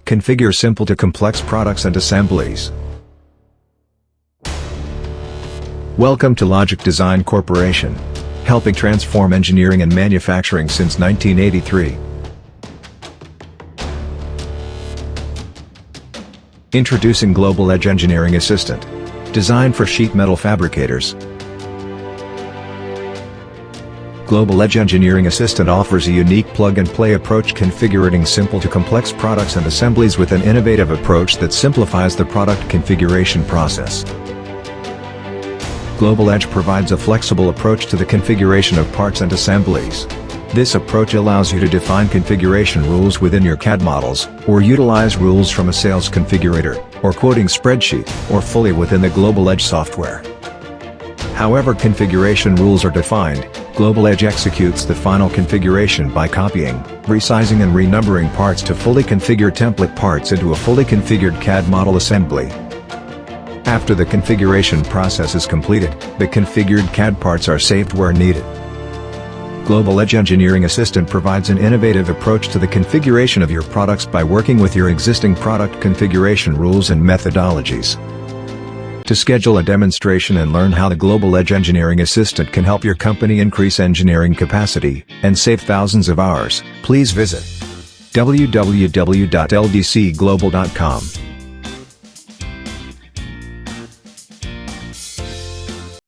Configure simple to complex products and assemblies. Welcome to Logic Design Corporation, helping transform engineering and manufacturing since 1983. Introducing Global Edge Engineering Assistant, designed for sheet metal fabricators. Global Edge Engineering Assistant offers a unique plug-and-play approach configuring simple to complex products and assemblies with an innovative approach that simplifies the product configuration process. Global Edge provides a flexible approach to the configuration of parts and assemblies. This approach allows you to define configuration rules within your CAD models, or utilize rules from a sales configurator, or quoting spreadsheet, or fully within the Global Edge software. However configuration rules are defined, Global Edge executes the final configuration by copying, resizing and renumbering parts to fully configure template parts into a fully configured CAD model assembly. After the configuration process is completed, the configured CAD parts are saved where needed. Global Edge Engineering Assistant provides an innovative approach to the configuration of your products by working with your existing product configuration rules and methodologies. To schedule a demonstration and learn how the Global Edge Engineering Assistant can help your company increase engineering capacity and save thousands of hours, please visit www.ldcglobal.com.